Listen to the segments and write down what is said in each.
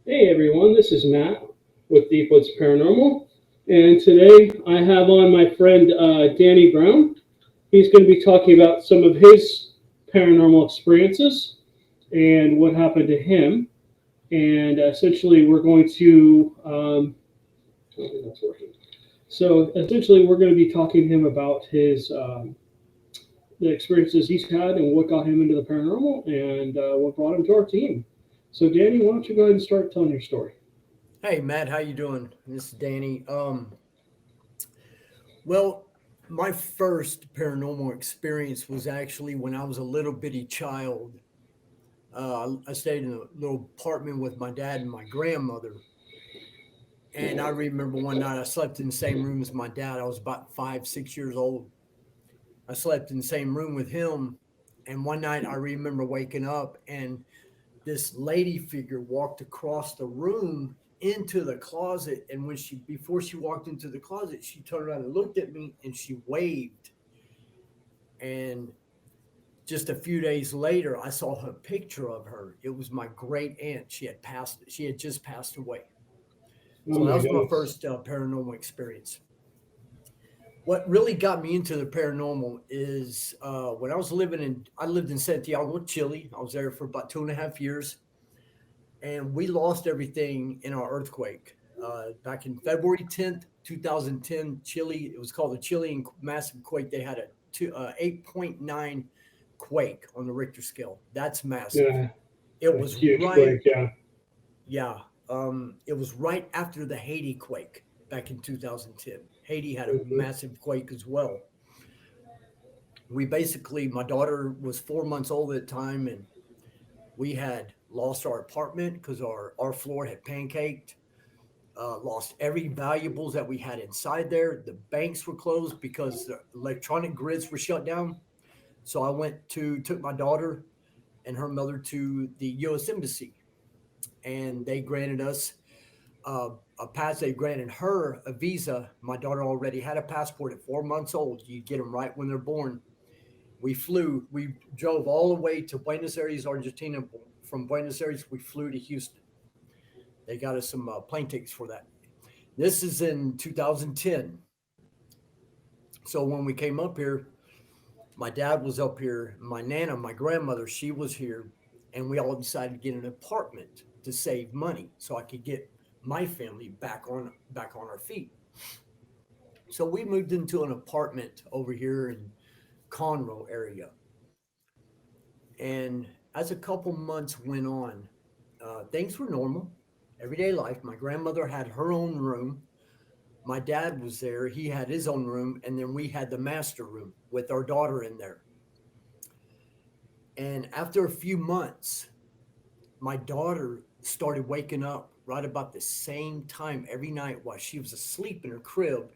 Hey everyone, this is Matt with Bigfoot's Paranormal, and today I have on my friend Danny Brown. He's going to be talking about some of his paranormal experiences and what happened to him. And essentially, we're going to I don't think that's working. So essentially, we're going to be talking to him about his the experiences he's had and what got him into the paranormal and what brought him to our team. So, Danny, why don't you go ahead and start telling your story? Hey Matt, how you doing? This is Danny. Well, my first paranormal experience was actually when I was a little bitty child. I stayed in a little apartment with my dad and my grandmother, and I remember one night I slept in the same room as my dad. I was about 5, 6 years old. I slept in the same room with him, and one night I remember waking up and this lady figure walked across the room into the closet, and when she before she walked into the closet she turned around and looked at me and she waved. And just a few days later I saw a picture of her. It was my great aunt. She had just passed away. Oh So that my was my goodness. first paranormal experience. What really got me into the paranormal is when I lived in Santiago, Chile. I was there for about 2.5 years, and we lost everything in our earthquake back in February 10th, 2010. Chile, it was called the Chilean massive quake. They had a 8.9 quake on the Richter scale. That's massive. Yeah, It a was huge right, quake. Yeah. yeah. It was right after the Haiti quake back in 2010. Haiti had a Hmm. massive quake as well. My daughter was 4 months old at the time, and we had lost our apartment because our floor had pancaked. Lost every valuables that we had inside there. The banks were closed because the electronic grids were shut down. So I took my daughter and her mother to the U.S. Embassy, and they granted us a pass. They granted her a visa. My daughter already had a passport at 4 months old. You get them right when they're born. We drove all the way to Buenos Aires, Argentina. From Buenos Aires, we flew to Houston. They got us some plane tickets for that. This is in 2010. So when we came up here, my dad was up here, my nana, my grandmother, she was here, and we all decided to get an apartment to save money so I could get my family back on our feet. So we moved into an apartment over here in Conroe area. And as a couple months went on, things were normal, everyday life. My grandmother had her own room. My dad was there. He had his own room. And then we had the master room with our daughter in there. And after a few months, my daughter started waking up right about the same time every night while she was asleep in her crib.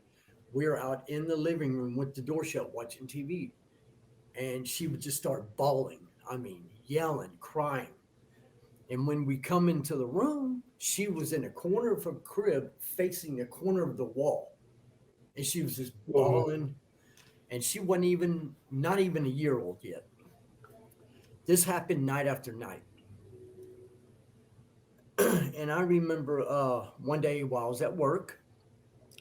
We were out in the living room with the door shut watching TV. And she would just start bawling. I mean, yelling, crying. And when we come into the room, she was in a corner of her crib facing the corner of the wall. And she was just Wow. bawling. And she wasn't even, not even a year old yet. This happened night after night. And I remember one day while I was at work,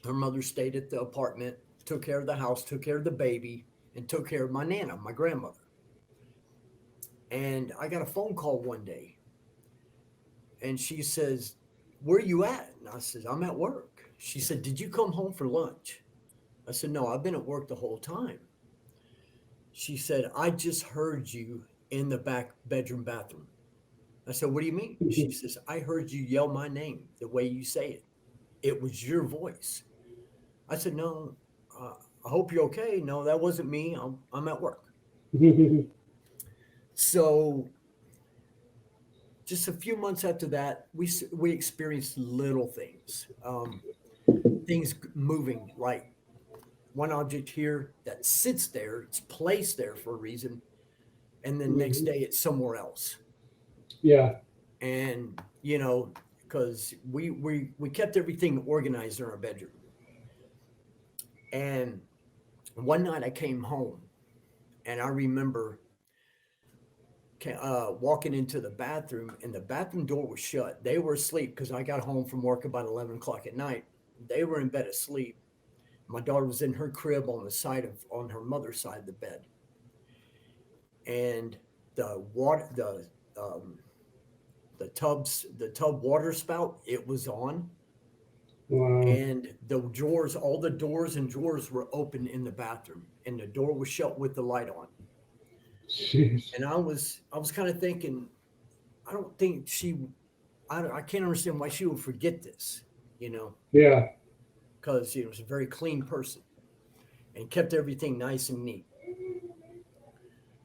her mother stayed at the apartment, took care of the house, took care of the baby, and took care of my nana, my grandmother. And I got a phone call one day, and she says, "Where are you at?" And I said, "I'm at work." She said, "Did you come home for lunch?" I said, "No, I've been at work the whole time." She said, "I just heard you in the back bedroom bathroom." I said, "What do you mean?" She says, "I heard you yell my name the way you say it. It was your voice." I said, "No, I hope you're okay. No, that wasn't me. I'm at work." So just a few months after that, we experienced little things, things moving, like one object here that sits there, it's placed there for a reason, and then next Mhm. day it's somewhere else. Yeah. And because we kept everything organized in our bedroom. And one night I came home, and I remember walking into the bathroom, and the bathroom door was shut. They were asleep because I got home from work about 11 o'clock at night. They were in bed asleep. My daughter was in her crib on her mother's side of the bed, and the tub water spout, it was on, Wow. and all the doors and drawers were open in the bathroom, and the door was shut with the light on. Jeez. And I was kind of thinking, I don't think I can't understand why she would forget this, Yeah. because she was a very clean person and kept everything nice and neat.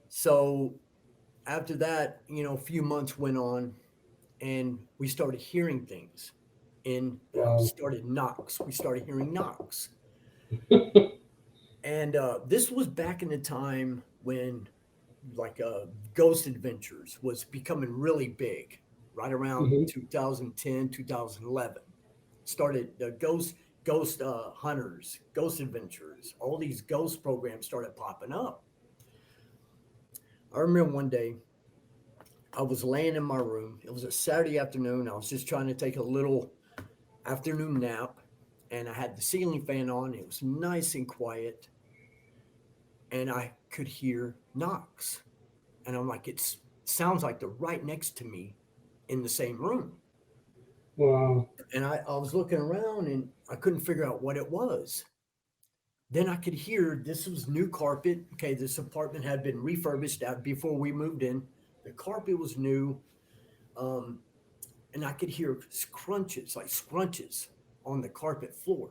So after that, a few months went on, and we started hearing things in the house. Started knocks. We started hearing knocks. And this was back in the time when like Ghost Adventures was becoming really big, right around Mhm. 2010, 2011. Started the ghost hunters, Ghost Adventures, all these ghost programs started popping up. I remember one day I was laying in my room. It was a Saturday afternoon. I was just trying to take a little afternoon nap, and I had the ceiling fan on. It was nice and quiet, and I could hear knocks. And I'm like, it sounds like they're right next to me in the same room. Wow. And I was looking around, and I couldn't figure out what it was. Then I could hear this was new carpet. Okay, this apartment had been refurbished out before we moved in. The carpet was new. Um, and I could hear scrunches on the carpet floor.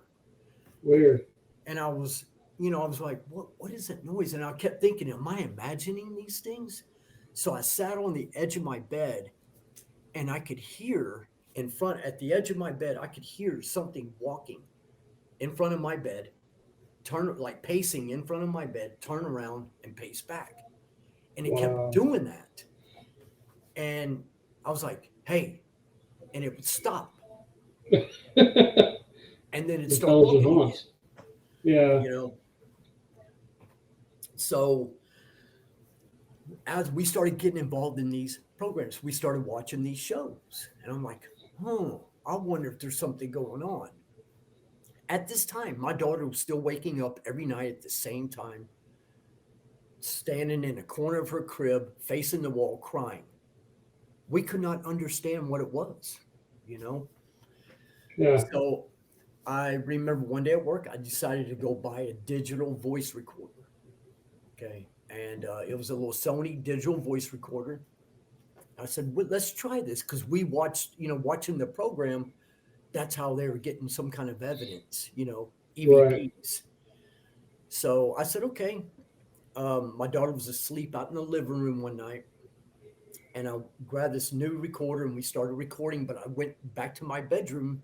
Weird. And I was like, what is that noise? And I kept thinking, am I imagining these things? So I sat on the edge of my bed, and I could hear at the edge of my bed, I could hear something walking in front of my bed, pacing in front of my bed, turn around and pace back. And it kept Wow. doing that. And I was like, hey, and it would stop. And then it'd start Intelligent walking again, haunts. Yeah. you know? So as we started getting involved in these programs, we started watching these shows. And I'm like, I wonder if there's something going on. At this time, my daughter was still waking up every night at the same time, standing in a corner of her crib, facing the wall, crying. We could not understand what it was, you know? Yeah. So I remember one day at work, I decided to go buy a digital voice recorder. Okay. And it was a little Sony digital voice recorder. I said, well, let's try this because we watched, watching the program, that's how they were getting some kind of evidence, Right. EVPs. So I said, okay. My daughter was asleep out in the living room one night, and I grabbed this new recorder and we started recording. But I went back to my bedroom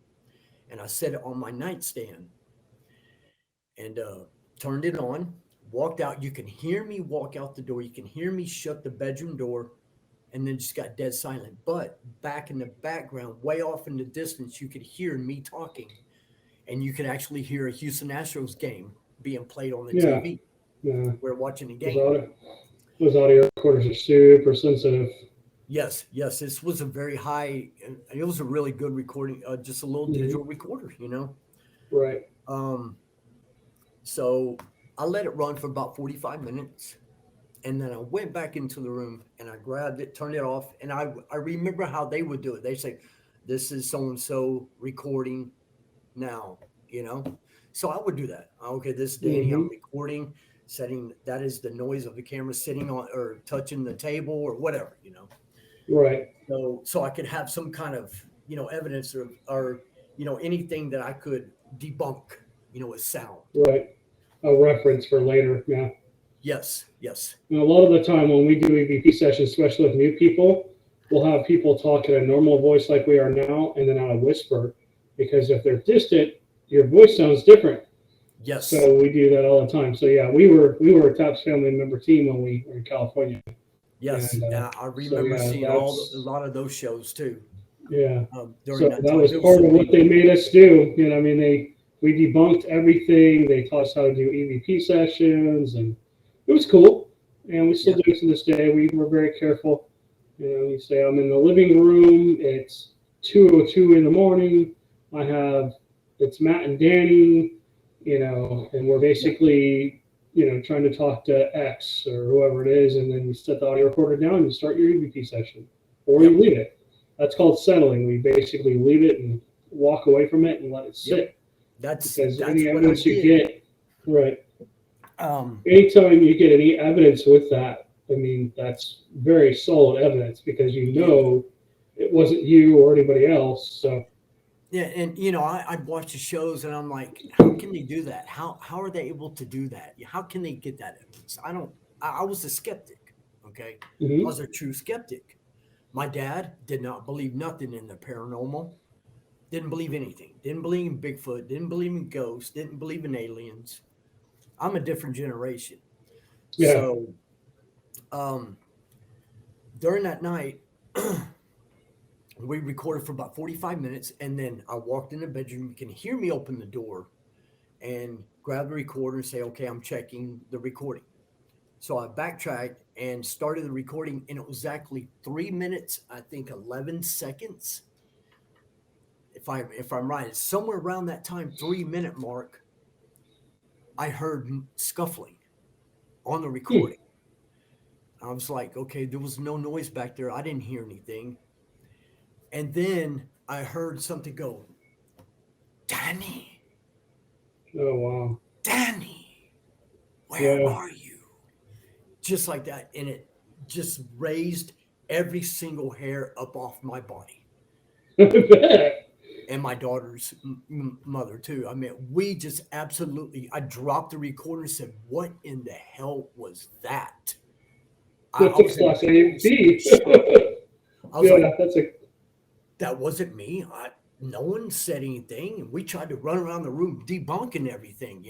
and I set it on my nightstand and turned it on, walked out. You can hear me walk out the door. You can hear me shut the bedroom door, and then just got dead silent. But back in the background, way off in the distance, you could hear me talking, and you could actually hear a Houston Astros game being played on the Yeah. TV. Yeah. We're watching the Those game. audio recorders are super sensitive. Yes. This was a very high, it was a really good recording, just a little digital recorder, Right. So I let it run for about 45 minutes. And then I went back into the room and I grabbed it, turned it off. And I remember how they would do it. They say, this is so-and-so recording now, So I would do that. Okay, this is Danny, I'm recording, setting, that is the noise of the camera sitting on or touching the table or whatever, Right. So I could have some kind of, evidence or anything that I could debunk, with sound. Right. A reference for later. Yeah. Yes. And a lot of the time when we do EVP sessions, especially with new people, we'll have people talk in a normal voice like we are now, and then on a whisper, because if they're distant, your voice sounds different. Yes. So we do that all the time. So yeah, we were a TAPS family member team when we were in California. Yes, And, I remember seeing a lot of those shows too. Yeah. During that that time. was part of what they made us do. We debunked everything. They taught us how to do EVP sessions, and it was cool. And we still do it to this day. We were very careful. You say I'm in the living room. It's 2:02 in the morning. I have it's Matt and Danny, and we're Yep. basically trying to talk to X or whoever it is, and then you set the audio recorder down and you start your EVP session, or you Yep. leave it. That's called settling. We basically leave it and walk away from it and let it Yep. sit because That's any what I evidence you did. get, right? Um, Anytime you get any evidence with that, I mean, that's very solid evidence because yeah. it wasn't you or anybody else. So, Yeah, and I'd watch the shows, and I'm like, how can they do that? How are they able to do that? How can they get that evidence? I don't. I was a skeptic. Okay, I mhm. was a true skeptic. My dad did not believe nothing in the paranormal. Didn't believe anything. Didn't believe in Bigfoot. Didn't believe in ghosts. Didn't believe in aliens. I'm a different generation. Yeah. So um, during that night, we recorded for about 45 minutes, and then I walked in the bedroom. You can hear me open the door and grab the recorder and say, okay, I'm checking the recording. So I backtracked and started the recording, and it was exactly 3 minutes, I think 11 seconds. If I'm right, it's somewhere around that time, 3 minute mark, I heard scuffling on the Hmm. recording. I was like, okay, there was no noise back there. I didn't hear anything. And then I heard something go, Danny, Oh wow. Danny, where Yeah. are you? Just like that. And it just raised every single hair up off my body I bet. and my daughter's mother, too. I mean, we just absolutely, I dropped the recorder and said, what in the hell was that? I That's a was in, class I A was in B. shock. I was like, Yeah, that's a that wasn't me. No one said anything. And we tried to run around the room debunking everything.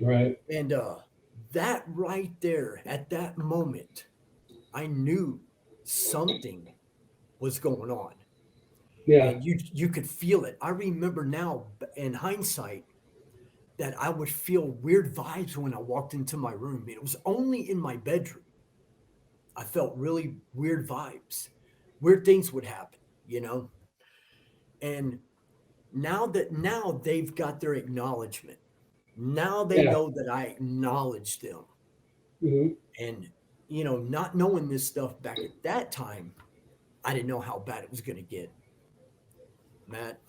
right. And that right there at that moment, I knew something was going on. Yeah. And you could feel it. I remember now in hindsight that I would feel weird vibes when I walked into my room. It was only in my bedroom. I felt really weird vibes. Weird things would happen. And now they've got their acknowledgement. Now they Yeah. know that I acknowledge them. Hmm. And not knowing this stuff back at that time, I didn't know how bad it was going to get, Matt.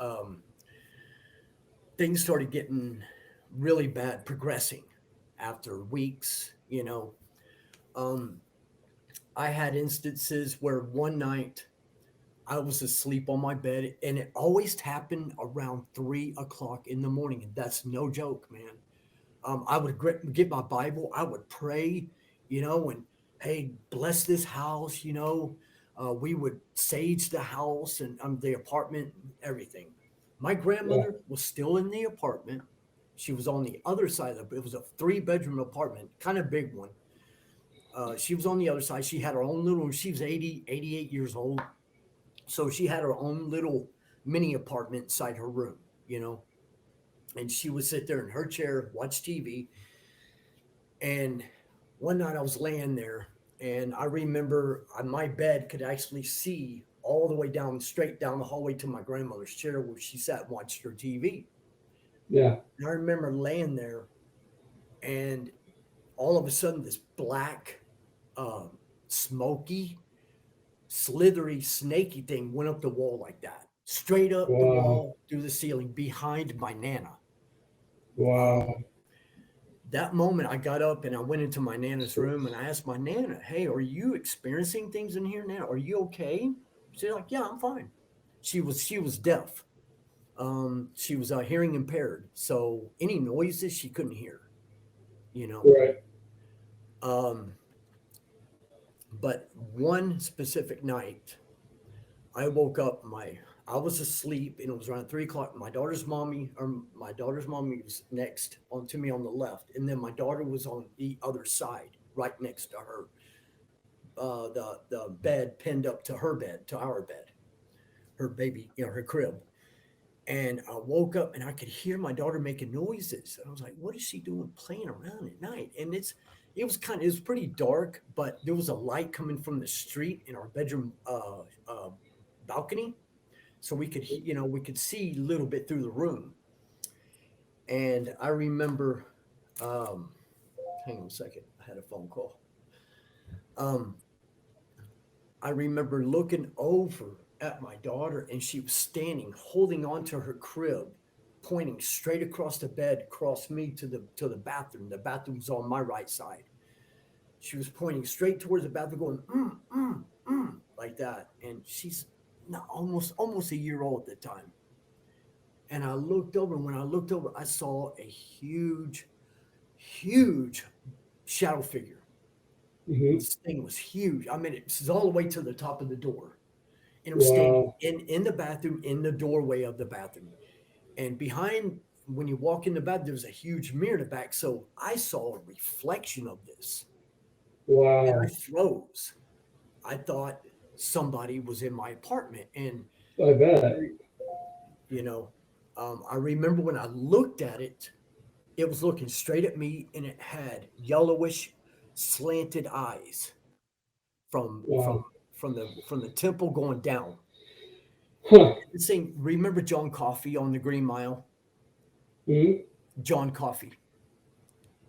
Things started getting really bad, progressing after weeks. Um, I had instances where one night I was asleep on my bed, and it always happened around 3 o'clock in the morning. And that's no joke, man. I would get my Bible, I would pray, and hey, bless this house. We would sage the house and the apartment, and everything. My Yeah. grandmother was still in the apartment. She was on the other side of it was a 3 bedroom apartment, kind of big one. She was on the other side. She had her own little, she was 80, 88 years old. So she had her own little mini apartment inside her room. And she would sit there in her chair, watch TV. And one night I was laying there, and I remember my bed could actually see all the way down, straight down the hallway to my grandmother's chair where she sat and watched her TV. Yeah. And I remember laying there, and all of a sudden, this black, smoky, slithery, snaky thing went up the wall like that, straight up the Wow. wall through the ceiling behind my Nana. Wow. Um, that moment I got up and I went into my Nana's room and I asked my Nana, hey, are you experiencing things in here now? Are you okay? She's like, yeah, I'm fine. She was deaf. She was hearing impaired. So any noises she couldn't hear, you know. Right. Um, but one specific night I woke up, I was asleep and it was around 3 o'clock. My daughter's mommy was next on to me on the left, and then my daughter was on the other side, right next to her. The bed pinned up to her bed, to our bed, her baby, her crib. And I woke up and I could hear my daughter making noises. And I was like, what is she doing playing around at night? And it was pretty dark, but there was a light coming from the street in our bedroom balcony, so we could see a little bit through the room. And I remember, um, hang on a second, I had a phone call. Um, I remember looking over at my daughter, and she was standing, holding onto her crib, pointing straight across the bed, across me to the bathroom. The bathroom's on my right side. She was pointing straight towards the bathroom, going like that. And she's not, almost a year old at the time. And I looked over, and when I looked over, I saw a huge shadow figure. Hmm. This thing was huge. I mean, it was all the way to the top of the door, and it was standing Wow. in the bathroom, in the doorway of the bathroom. And behind, when you walk in the bathroom, there was a huge mirror in the back. So I saw a reflection of this, and I Wow. froze. I thought somebody was in my apartment, and I bet. you know, I remember when I looked at it, it was looking straight at me, and it had yellowish, slanted eyes from Wow. from the temple going down. Huh. This thing, remember John Coffey on the Green Mile? Hmm. John Coffey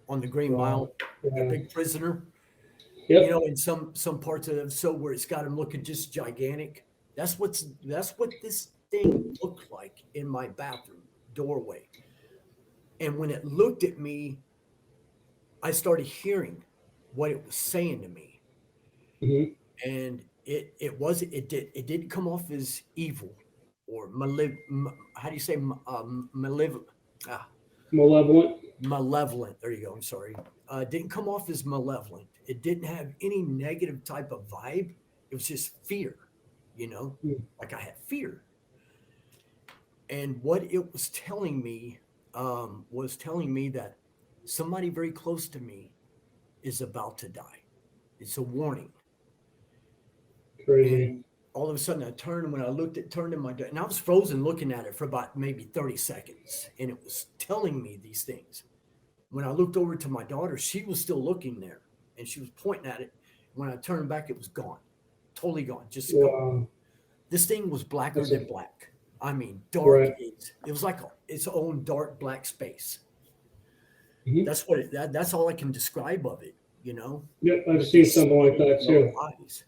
on the Green Wow. Mile, the Yeah. big prisoner. Yep. In some parts of the so where it's got him looking just gigantic. That's what this thing looked like in my bathroom doorway. And when it looked at me, I started hearing what it was saying to me. Hmm. And it didn't come off as evil or how do you say ah, Malevolent. malevolent. There you go. I'm sorry. It didn't come off as malevolent. It didn't have any negative type of vibe. It was just fear, you know, Mm-hmm. like I had fear. And what it was telling me that somebody very close to me is about to die. It's a warning. Crazy. And all of a sudden I turned, and when I turned in and I was frozen looking at it for about maybe 30 seconds. And it was telling me these things. When I looked over to my daughter, she was still looking there, and she was pointing at it. When I turned back, it was gone, totally gone, just gone. Wow. This thing was blacker That's than a black. I mean, dark. right. It was like its own dark black space. Hmm. That's all I can describe of it, you know, Yep. I've with seen these something like slanted that yellow too. eyes.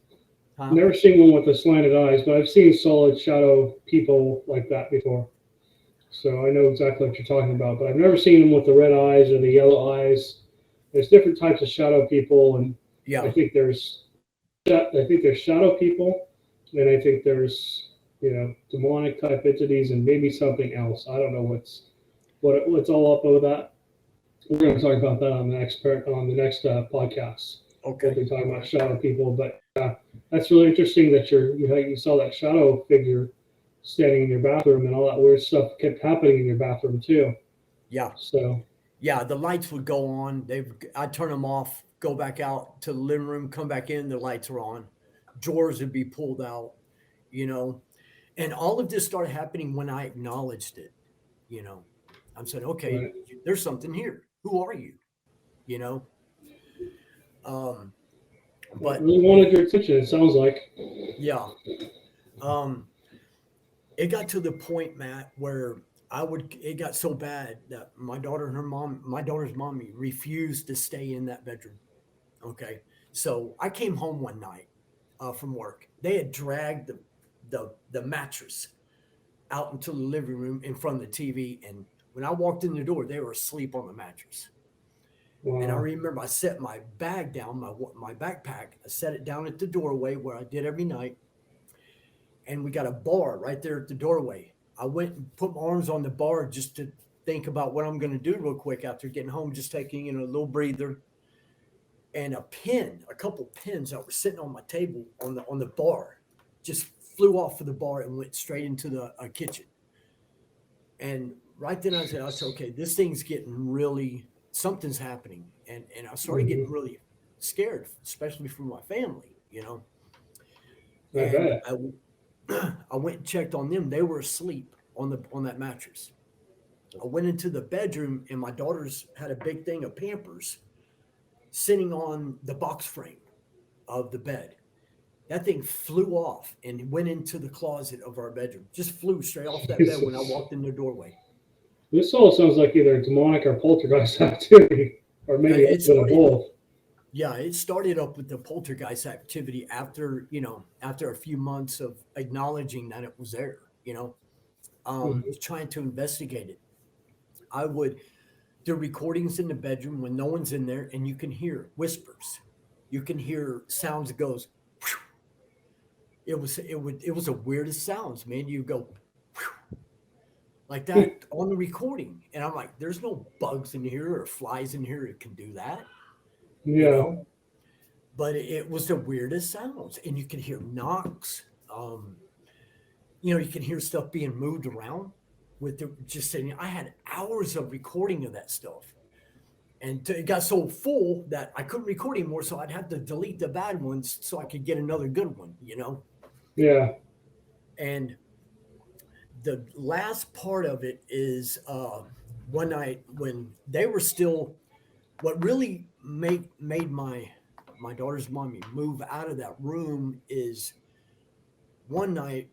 Huh? Never seen one with the slanted eyes, but I've seen solid shadow people like that before. So I know exactly what you're talking about. But I've never seen them with the red eyes or the yellow eyes. There's different types of shadow people, and I Yeah. think there's I think there's shadow people, and I think there's demonic type entities, and maybe something else. I don't know what's all up with that. We're going to talk about that on the next podcast. We'll Okay. be talking All about right. shadow people, but that's really interesting that you saw that shadow figure standing in your bathroom, and all that weird stuff kept happening in your bathroom too. Yeah. So Yeah. The lights would go on. I'd turn them off, go back out to the living room, come back in, the lights are on. Drawers would be pulled out, you know. And all of this started happening when I acknowledged it, you know. I'm saying, okay, right, there's something here. Who are you? You know? Um, well, it but really wanted your attention. It sounds like. yeah. Um, it got to the point, Matt, where it got so bad that my daughter's mommy refused to stay in that bedroom. Okay. So I came home one night from work. They had dragged the mattress out into the living room in front of the TV. And when I walked in the door, they were asleep on the mattress. And I Wow. remember I set my bag down, my backpack. I set it down at the doorway where I did every night, and we got a bar right there at the doorway. I went and put my arms on the bar just to think about what I'm going to do real quick after getting home, just taking a little breather. And a couple pins that were sitting on my table on the bar, just flew off of the bar and went straight into the kitchen. And right then I said, okay, this thing's getting really something's happening, and I started getting Hmm. really scared, especially for my family, you know. I And bet. I went and checked on them. They were asleep on that mattress. I went into the bedroom, and my daughter's had a big thing of Pampers sitting on the box frame of the bed. That thing flew off and went into the closet of our bedroom. Just flew straight off that bed when I walked in the doorway. This all sounds like either demonic or poltergeist activity, or maybe a It little bit of started, both. yeah, it started up with the poltergeist activity after, after a few months of acknowledging that it was there, Mhm. trying to investigate it. I would do recordings in the bedroom when no one's in there, and you can hear whispers. You can hear sounds that goes. Whew. It was the weirdest sounds, man. You go whew, like that on the recording, and I'm like, there's no bugs in here or flies in here that can do that, you Yeah, know. But it was the weirdest sounds, and you can hear knocks. You can hear stuff being moved around with just saying. I had hours of recording of that stuff, and it got so full that I couldn't record anymore. So I'd have to delete the bad ones so I could get another good one. yeah. And the last part of it is one night when they were still. What really made my daughter's mommy move out of that room is one night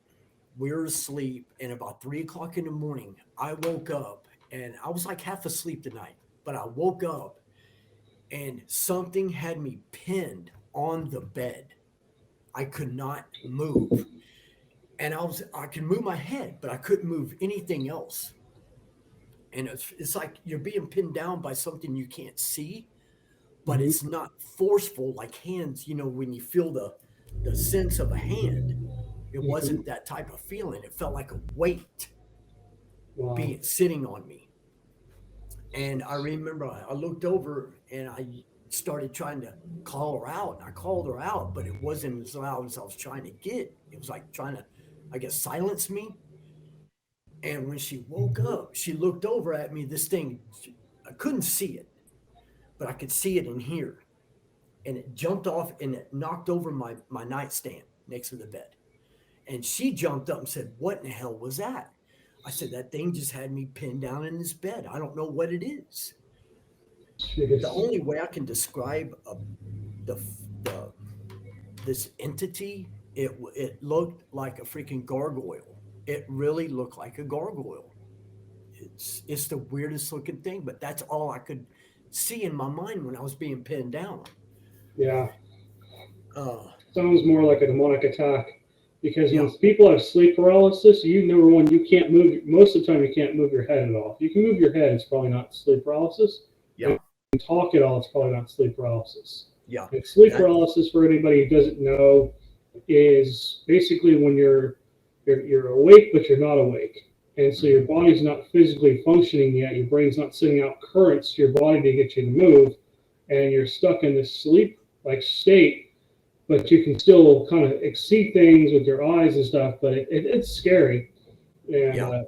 we were asleep, and about 3 o'clock in the morning I woke up, and I was like half asleep tonight, but I woke up and something had me pinned on the bed. I could not move. And I could move my head, but I couldn't move anything else. And it's like you're being pinned down by something you can't see, but Hmm. it's not forceful like hands, when you feel the sense of a hand. It Hmm. wasn't that type of feeling. It felt like a weight Wow. being sitting on me. And I remember I looked over and I started trying to call her out. And I called her out, but it wasn't as loud as I was trying to get. It was like trying to, I guess, silence me. And when she woke up, she looked over at me. This thing, I couldn't see it, but I could see it in here. And it jumped off and it knocked over my nightstand next to the bed. And she jumped up and said, "What in the hell was that?" I said, "That thing just had me pinned down in this bed. I don't know what it is." The Jeez. only way I can describe the the this entity, it looked like a freaking gargoyle. It really looked like a gargoyle. It's the weirdest looking thing, but that's all I could see in my mind when I was being pinned down. Yeah. Uh, Sounds more like a demonic attack. Because when yeah, people have sleep paralysis, number one, you can't move. Most of the time, you can't move your head at all. If you can move your head, it's probably not sleep paralysis. And yeah, if you can talk at all, it's probably not sleep paralysis. yeah. And sleep That paralysis, for anybody who doesn't know, is basically when you're awake but you're not awake, and so your mhm, body's not physically functioning yet. Your brain's not sending out currents to your body to get you to move, and you're stuck in this sleep like state, but you can still kind of see things with your eyes and stuff. But it's scary, and yeah,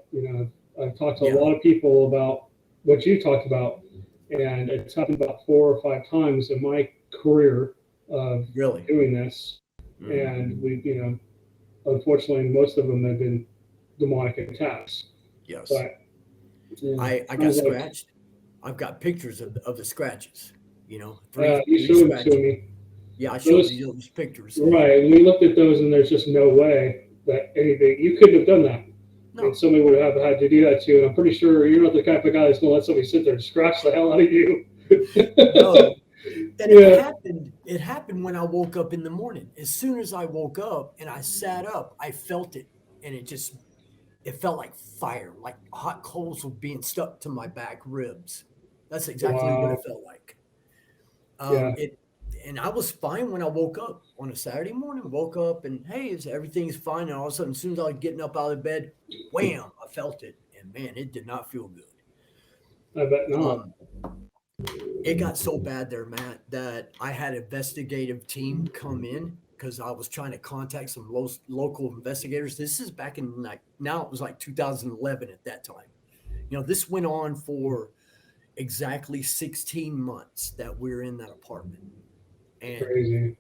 I've talked to a yeah. lot of people about what you talked about, and it's happened about 4 or 5 times in my career of Really. doing this, Hmm. and unfortunately, most of them have been demonic attacks. Yes. But yeah, I got sounds like scratched. I've got pictures of the scratches. Three you three showed them to scratches. me. Yeah, I showed Those you those pictures, and right, and we looked at those, and there's just no way that anything you couldn't have done that. And no, somebody would have had to do that to you. And I'm pretty sure you're not the type of guy that's going to let somebody sit there and scratch the hell out of you. no. And it Yeah, happened. It happened when I woke up in the morning. As soon as I woke up and I sat up, I felt it, and it felt like fire, like hot coals were being stuck to my back ribs. That's exactly what it wow. felt like. Yeah, It and I was fine when I woke up on a Saturday morning. Woke up and hey, everything's fine. And all of a sudden, as soon as I was getting up out of bed, wham! I felt it, and man, it did not feel good. I bet not. Um, it got so bad there, Matt, that I had an investigative team come in because I was trying to contact some local investigators. This is back in like now it was like 2011 at that time. This went on for exactly 16 months that we are in that apartment. And Crazy.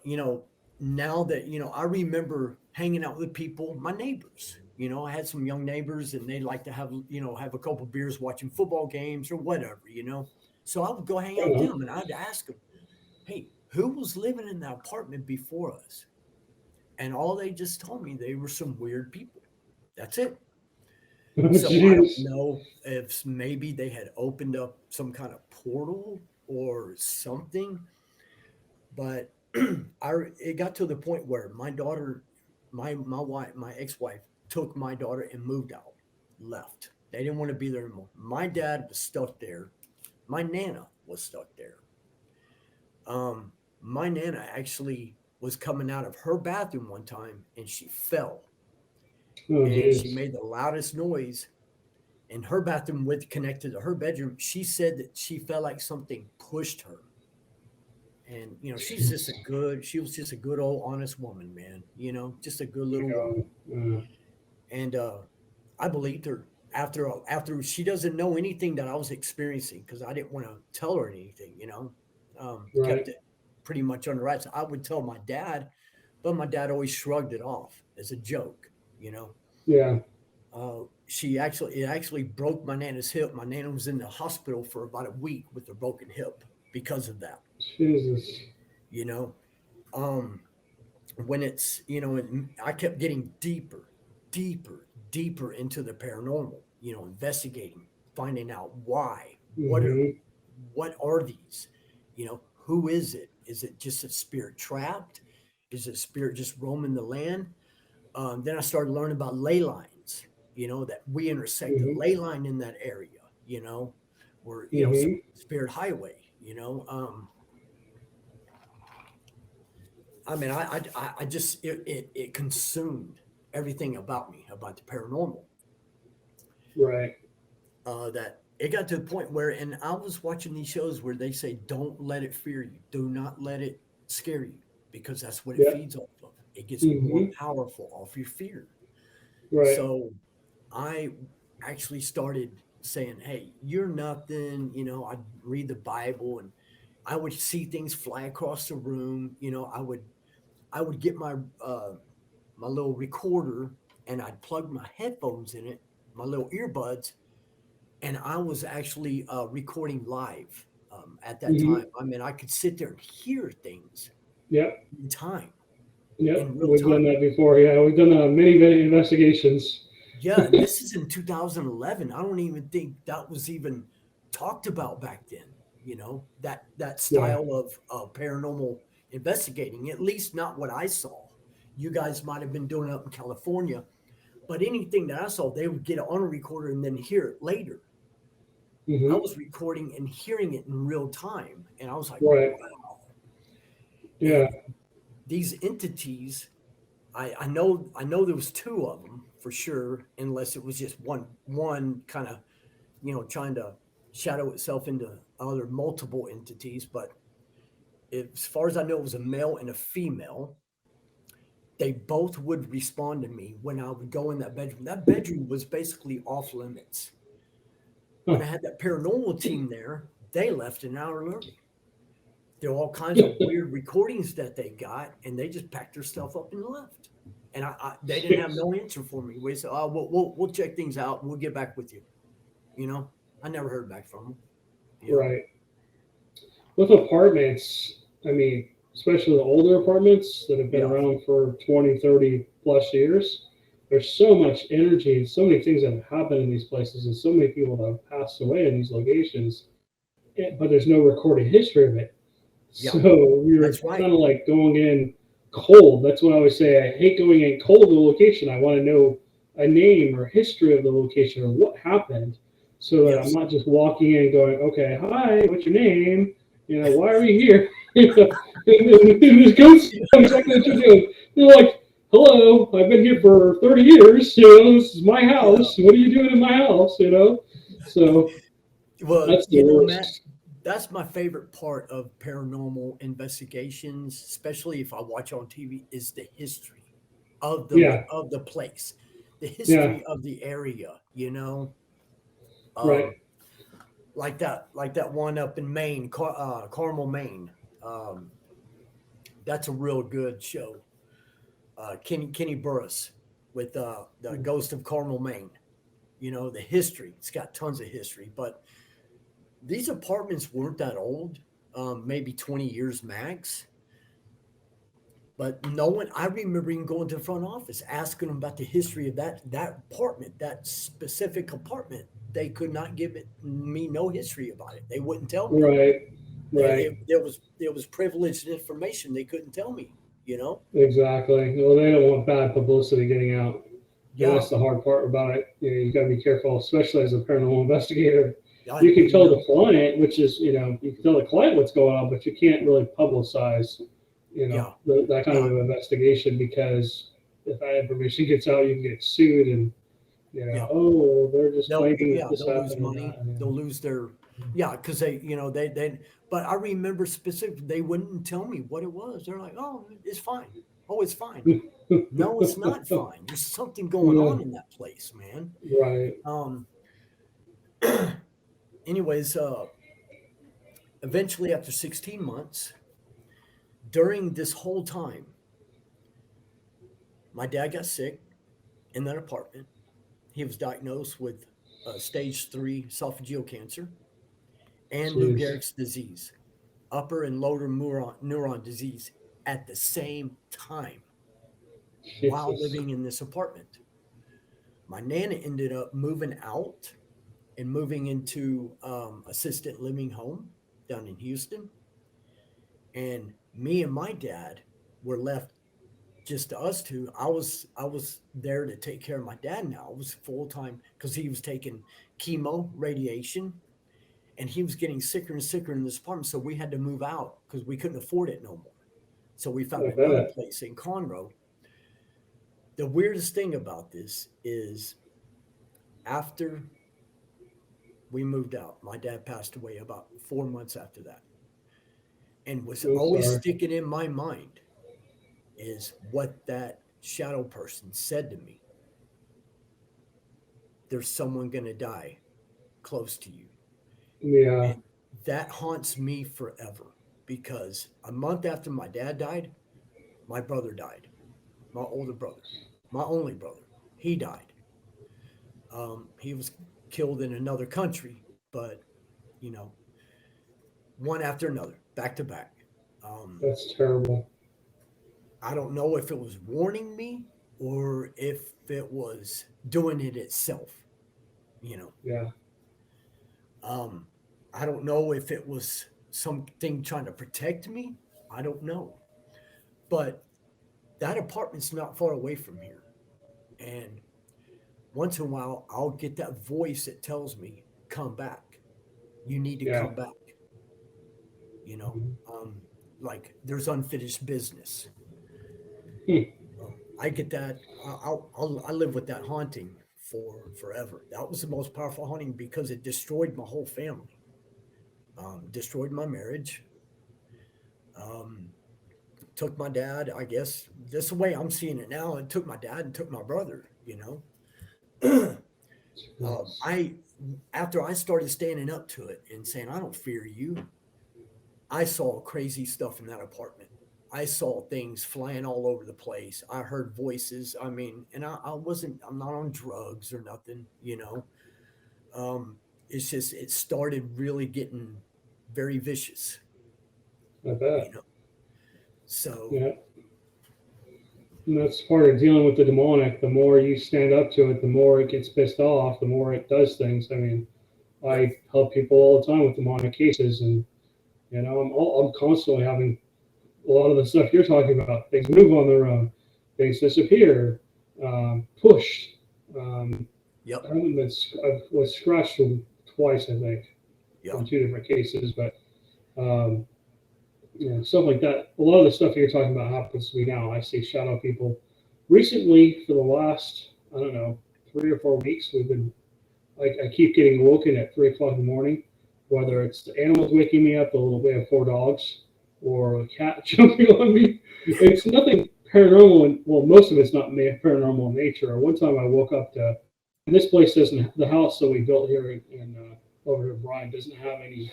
you know, now that I remember hanging out with people, my neighbors. I had some young neighbors, and they like to have a couple beers watching football games or whatever. So I would go hang out with them and I'd ask them, hey, who was living in that apartment before us? And all they just told me, they were some weird people. That's it. Oh, So I don't jeez. know if maybe they had opened up some kind of portal or something, but it got to the point where my daughter, my wife, my ex-wife took my daughter and moved out, left. They didn't want to be there anymore. My dad was stuck there. My nana was stuck there. My nana actually was coming out of her bathroom one time and she fell Oh, and she jeez. made the loudest noise in her bathroom with connected to her bedroom. She said that she felt like something pushed her. And she was just a good old honest woman, man. Just a good little woman. And I believed her after she doesn't know anything that I was experiencing because I didn't want to tell her anything, kept Right. it pretty much under wraps. I would tell my dad, but my dad always shrugged it off as a joke, you know. Yeah. It actually broke my nana's hip. My nana was in the hospital for about a week with a broken hip because of that, Jesus. you know. Um, when it's and I kept getting deeper, deeper, deeper into the paranormal, investigating, finding out why, Hmm. what are these, who is it just a spirit trapped, is it spirit just roaming the land? Then I started learning about ley lines, that we intersect the Hmm. ley line in that area, where Hmm. spirit highway, I mean, I just it consumed everything about me about the paranormal. Right. That it got to the point where, and I was watching these shows where they say, "Don't let it fear you. Do not let it scare you, because that's what it Yep. feeds off of. It gets more Hmm. powerful off your fear." Right. So I actually started saying, "Hey, you're nothing." I'd read the Bible and I would see things fly across the room. I would get my little recorder and I'd plug my headphones in it, my little earbuds, and I was actually recording live at that time. Hmm. I mean, I could sit there and hear things Yep. in time, Yep. in real We've done time. that before. Yeah. We've done many, many investigations. Yeah, and this is in 2011. I don't even think that was even talked about back then. That Yeah. style of paranormal investigating, at least not what I saw. You guys might have been doing it up in California, but anything that I saw, they would get it on a recorder and then hear it later. I Hmm. was recording and hearing it in real time, and I was like, Right. wow. Yeah. And these entities, I know there was two of them for sure, unless it was just one kind of trying to shadow itself into other multiple entities. But as far as I know, it was a male and a female. They both would respond to me when I would go in that bedroom. That bedroom was basically off limits. When Huh. I had that paranormal team there, they left an hour early. There are all kinds of weird recordings that they got, and they just packed their stuff up and left. And they didn't have Jeez. no answer for me. We said, "Oh, we'll check things out and we'll get back with you." You know, I never heard back from them. You know, Right. With apartments, I mean, especially the older apartments that have been yeah, around for 20, 30 plus years, there's so much energy and so many things that have happened in these places and so many people that have passed away in these locations, but there's no recorded history of it. yeah, So we're that's right. kind of like going in cold. That's what I always say. I hate going in cold to a location. I want to know a name or history of the location or what happened so that I'm Yes. not just walking in and going, okay, hi, what's your name? Why are we here? And this ghost know exactly what you're doing. They're like, hello, I've been here for 30 years. This is my Yeah. house. What are you doing in my house? So Well, that's the Matt, worst. that's my favorite part of paranormal investigations, especially if I watch on TV, is the history of Yeah, the place, the yeah, history of the area. right. Um, like that one up in Maine, Carmel, Maine. Um, that's a real good show. Kenny Burris with the Ghost of Carmel, Maine. The history. It's got tons of history, but these apartments weren't that old, maybe 20 years max. But no one, I remember even going to the front office, asking them about the history of that apartment, that specific apartment. They could not give me no history about it. They wouldn't tell me. Right, right, There was privileged information they couldn't tell me. You know? exactly. Well, they don't want bad publicity getting out. And Yeah, that's the hard part about it. You got to be careful, especially as a paranormal investigator. I, You can you tell know, the client, which is, you can tell the client what's going on, but you can't really publicize, yeah, that kind of yeah, an investigation, because if that information gets out, you can get sued, and, yeah. oh, they're just claiming that Yeah, this they'll lose happened and money. that. And They'll then, lose their, yeah, because they. But I remember specifically, they wouldn't tell me what it was. They're like, "Oh, it's fine. Oh, it's fine." No, it's not fine. There's something going yeah, on in that place, man. right. Um. Anyways, eventually, after 16 months, during this whole time, my dad got sick in that apartment. He was diagnosed with stage 3 esophageal cancer and Lou Jeez. Gehrig's disease, upper and lower neuron disease, at the same time while Jesus. living in this apartment. My nana ended up moving out and moving into assisted living home down in Houston. And me and my dad were left just to us two. I was there to take care of my dad now. I was full time because he was taking chemo, radiation, and he was getting sicker and sicker in this apartment. So we had to move out because we couldn't afford it no more. So we found I another bet. place in Conroe. The weirdest thing about this is after we moved out, my dad passed away about 4 months after that. And was I'm always sorry. sticking in my mind is what that shadow person said to me. There's someone going to die close to you. Yeah, And that haunts me forever because a month after my dad died, my brother died, my older brother, my only brother. He died. He was killed in another country, but you know, one after another, back to back. Um, that's terrible. I don't know if it was warning me or if it was doing it itself. You know, Yeah, um, I don't know if it was something trying to protect me. I don't know, but that apartment's not far away from here, and once in a while, I'll get that voice that tells me, "Come back. You need to yeah. come back." You know, Mhm. um, like there's unfinished business. Hmm. I get that. I live with that haunting for forever. That was the most powerful haunting because it destroyed my whole family, destroyed my marriage, um, took my dad. I guess this is the way I'm seeing it now. It took my dad and took my brother. Yes. I after I started standing up to it and saying I don't fear you, I saw crazy stuff in that apartment. I saw things flying all over the place. I heard voices. I mean, and I'm not on drugs or nothing. It's just, it started really getting very vicious, I you bet. know? So, Yeah. And that's part of dealing with the demonic. The more you stand up to it, the more it gets pissed off, the more it does things. I mean, yep. I help people all the time with demonic cases, and I'm constantly having a lot of the stuff you're talking about. Things move on their own, things disappear, pushed. Um, I Yep. haven't been. I was scratched from twice, I think, from Yep. two different cases, but um, stuff like that. A lot of the stuff you're talking about happens to me now. I see shadow people. Recently, for the last, I don't know, 3 or 4 weeks, we've been like, I keep getting woken at 3 o'clock in the morning, Oh, whether it's the animals waking me up, the little, we have 4 dogs, or a cat jumping on me. It's nothing paranormal, and well, most of it's not paranormal in nature. One time I woke up to, and this place doesn't, the house that we built here over here, Brian, doesn't have any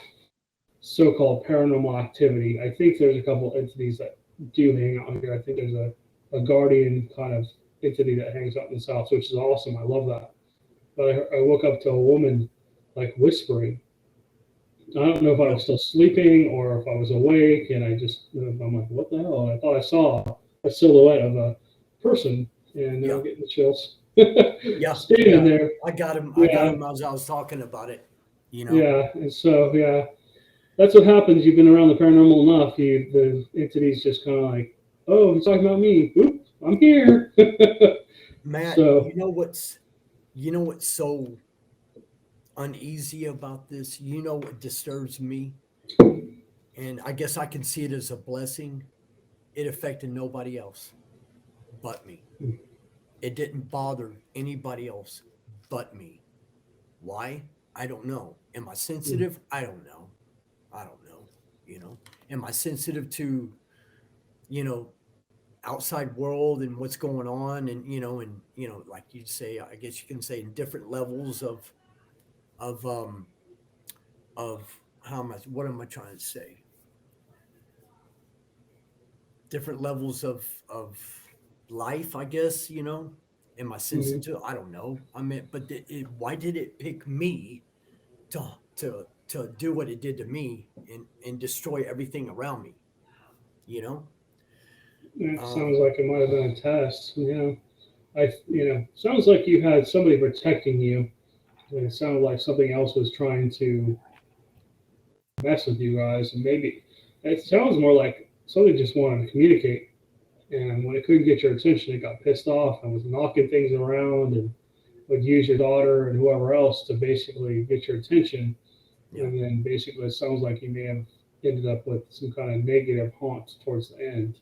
so-called paranormal activity. I think there's a couple entities that do hang out here. I think there's a guardian kind of entity that hangs out in this house, which is awesome. I love that. But I woke up to a woman like whispering, I don't know if I Yeah. was still sleeping or if I was awake, and I'm like, what the hell? And I thought I saw a silhouette of a person, and now Yeah. I'm getting the chills. Yeah. Standing Yeah. there. I got him. I got Yeah, him as I was talking about it. You know. yeah. And so, yeah, that's what happens. You've been around the paranormal enough. The entities just kind of like, oh, he's talking about me. Oop, I'm here. Matt, So, you know what's so uneasy about this? You know what disturbs me? And I guess I can see it as a blessing. It affected nobody else but me. It didn't bother anybody else but me. Why? I don't know. Am I sensitive? I don't know. I don't know. You know, am I sensitive to, you know, outside world and what's going on and like you say, I guess you can say in different levels of of how am I what am I trying to say? Different levels of life, I guess, Am I mhm. sensitive? I don't know. I mean, but why did it pick me to do what it did to me and destroy everything around me? You know? It sounds Um, like it might have been a test. Sounds like you had somebody protecting you. And it sounded like something else was trying to mess with you guys, and maybe it sounds more like somebody just wanted to communicate. And when it couldn't get your attention, it got pissed off and was knocking things around and would use your daughter and whoever else to basically get your attention. yeah, And then basically, it sounds like you may have ended up with some kind of negative haunt towards the end,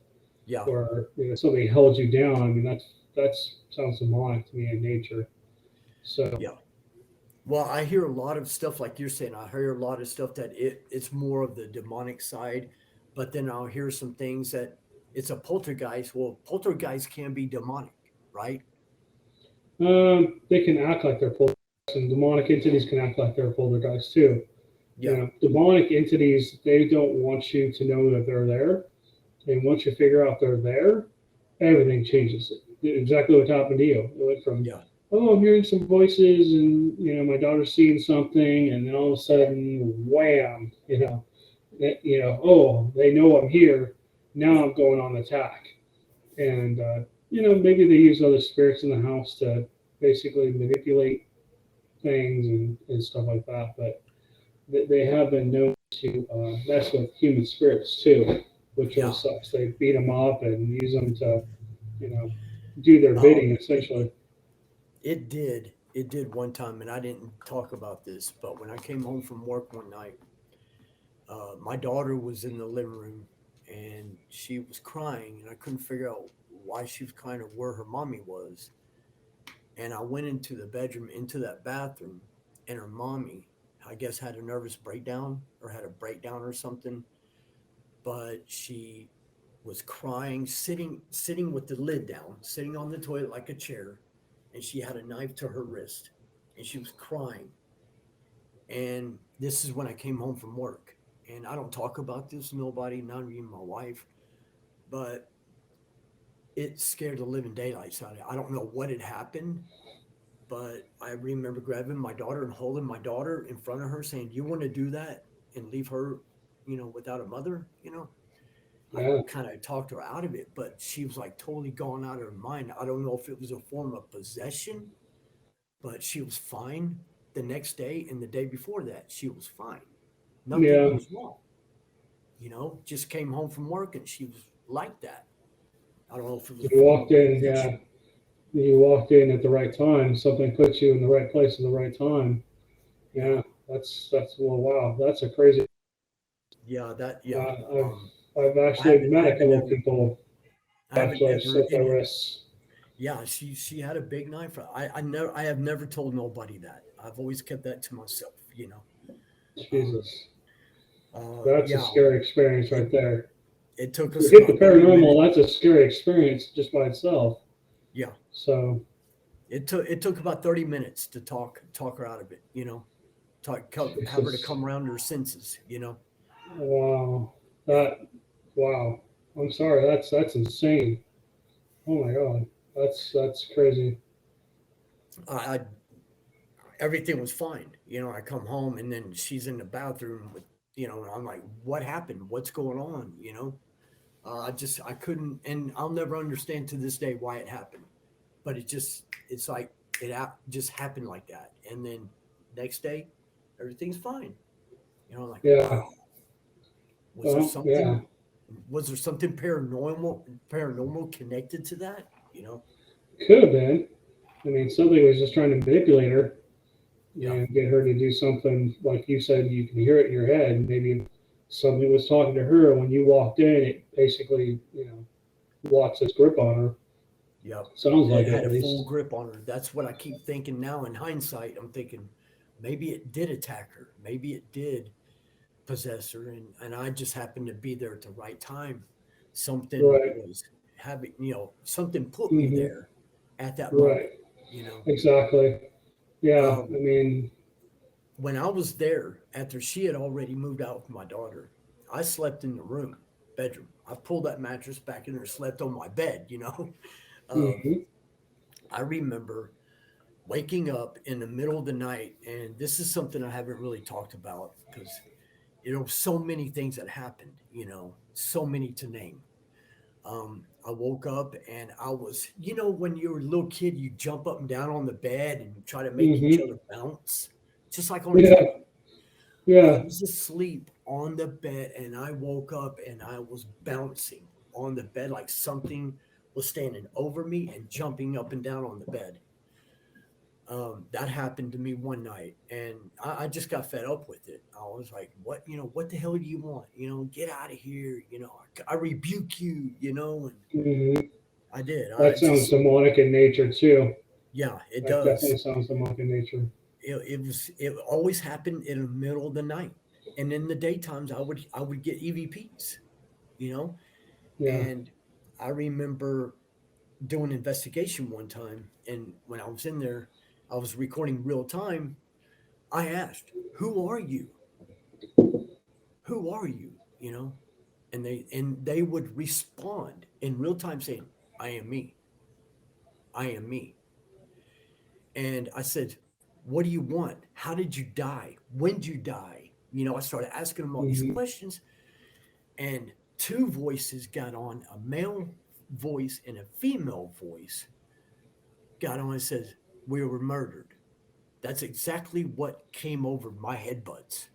yeah, where somebody held you down. I mean, that's sounds demonic to me in nature. So yeah. Well, I hear a lot of stuff like you're saying. I hear a lot of stuff that it's more of the demonic side, but then I'll hear some things that it's a poltergeist. Well, poltergeist can be demonic, right? they can act like they're poltergeists, and demonic entities can act like they're poltergeists too. Yeah, Demonic entities, they don't want you to know that they're there. And once you figure out they're there, everything changes. Exactly what happened to you. It went from, yeah, oh, I'm hearing some voices, and my daughter's seeing something, and then all of a sudden, wham, oh, they know I'm here. Now yeah. I'm going on attack, and maybe they use other spirits in the house to basically manipulate things and stuff like that. But they have been known to mess with human spirits too, which really Yeah. sucks. They beat them up and use them to, you know, do their Oh, bidding essentially. it did. It did one time, and I didn't talk about this, but when I came home from work one night, my daughter was in the living room and she was crying, and I couldn't figure out why she was crying or where her mommy was. And I went into the bedroom, into that bathroom, and her mommy, I guess, had a nervous breakdown or had a breakdown or something. But she was crying, sitting with the lid down, sitting on the toilet like a chair, and she had a knife to her wrist, and she was crying. And this is when I came home from work. And I don't talk about this to nobody, not even my wife, but it scared the living daylights out of me. I don't know what had happened, but I remember grabbing my daughter and holding my daughter in front of her saying, "You want to do that and leave her, without a mother?" I Yeah, kind of talked her out of it, but she was like totally gone out of her mind. I don't know if it was a form of possession, but she was fine the next day, and the day before that, she was fine. Nothing yeah. was wrong. Just came home from work and she was like that. I don't know if it was a You form walked of in, yeah. possession. You walked in at the right time. Something put you in the right place at the right time. Yeah. Yeah, that's well, wow. That's a crazy. Yeah. That, Uh, yeah. I've I've actually I met a haven't couple of ever, people I haven't after I ever slit their any, wrists. yeah, she had a big knife. I have never told nobody that. I've always kept that to myself. Um, Jesus, that's a yeah, scary experience it, right there. it took To us hit the about 30 paranormal, minutes. that's a scary experience just by itself. Yeah. So, It took about 30 minutes to talk her out of it. Have her to Jesus, come around to her senses. wow, Yeah. that, wow. I'm sorry, that's insane. Oh my God, that's crazy. I everything was fine. I come home and then she's in the bathroom with, and I'm like, what happened? What's going on? I couldn't, and I'll never understand to this day why it happened. But it's like just happened like that. And then next day, everything's fine. Like, Yeah. wow, was there Well, yeah. something, paranormal connected to that? Could have been. I mean, somebody was just trying to manipulate her Yeah. and get her to do something. Like you said, you can hear it in your head. Maybe somebody was talking to her when you walked in. It basically, lost its grip on her. Yep. Sounds like It it, had at a full least. grip on her. That's what I keep thinking now in hindsight. I'm thinking maybe it did attack her. Maybe it did possess her. And I just happened to be there at the right time. Something Right. was having, something put me Hmm. there at that Right. moment, you know. Exactly. Yeah. I Um, mean, when I was there, after she had already moved out with my daughter, I slept in the bedroom. I pulled that mattress back in there, slept on my bed. Um, hmm I remember waking up in the middle of the night, and this is something I haven't really talked about because so many things that happened, so many to name. I woke up and I was, when you're a little kid, you jump up and down on the bed and try to make each hmm other bounce, just like on Yeah. TV. I Yeah. was asleep on the bed and I woke up and I was bouncing on the bed like something was standing over me and jumping up and down on the bed. That happened to me one night, and I just got fed up with it. I was like, what the hell do you want? Get out of here. I rebuke you, and hmm I did. I That sounds just, demonic in nature too. yeah, it That does. definitely sounds demonic in nature. It always happened in the middle of the night. And in the daytimes, I would get EVPs, you know, Yeah. and I remember doing an investigation one time, and when I was in there, I was recording real time. I asked, "Who are you? Who are you?" And they would respond in real time saying, "I am me. I am me." And I said, "What do you want? How did you die? When did you die?" I started asking them all these hmm questions, and two voices got on, a male voice and a female voice got on and says, "We were murdered." That's exactly what came over my headbuds,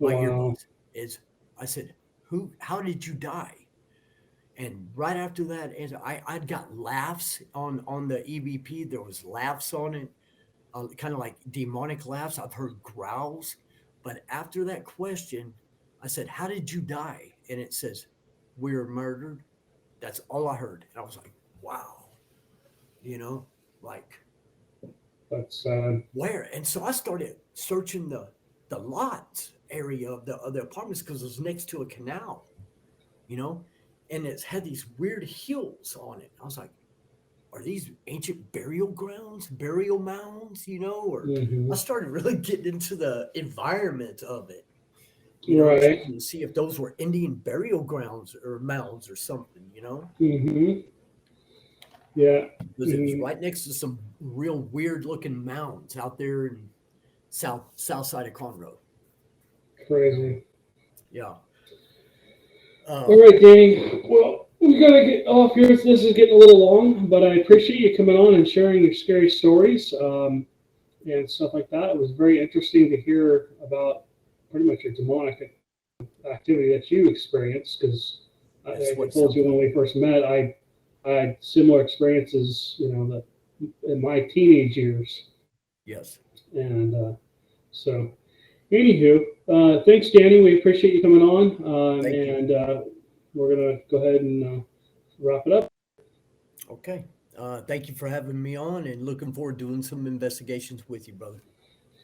my Wow. earbuds. Is I said, How did you die?" And right after that answer, I'd got laughs on the EVP. There was laughs on it, kind of like demonic laughs. I've heard growls, but after that question, I said, "How did you die?" And it says, "We were murdered." That's all I heard, and I was like, "Wow," you know, like That's sad. where? And so I started searching the lot area of the apartments because it was next to a canal, you know, and it's had these weird hills on it. I was like, are these ancient burial grounds, burial mounds, or I hmm started really getting into the environment of it, Right. checking to see if those were Indian burial grounds or mounds or something. hmm Yeah. Because it was hmm right next to some real weird looking mounds out there in south side of Conroe, you know. Crazy. Yeah. All Um, right, Danny. Well, we gotta get off here. This is getting a little long, but I appreciate you coming on and sharing your scary stories and stuff like that. It was very interesting to hear about pretty much your demonic activity that you experienced. Because, that's like I what told some you when we people. first met, I had similar experiences. In my teenage years, Yes. and so. Anywho, thanks, Danny. We appreciate you coming on, Thank you. and we're gonna go ahead and wrap it up. Okay. Thank you for having me on and looking forward to doing some investigations with you, brother.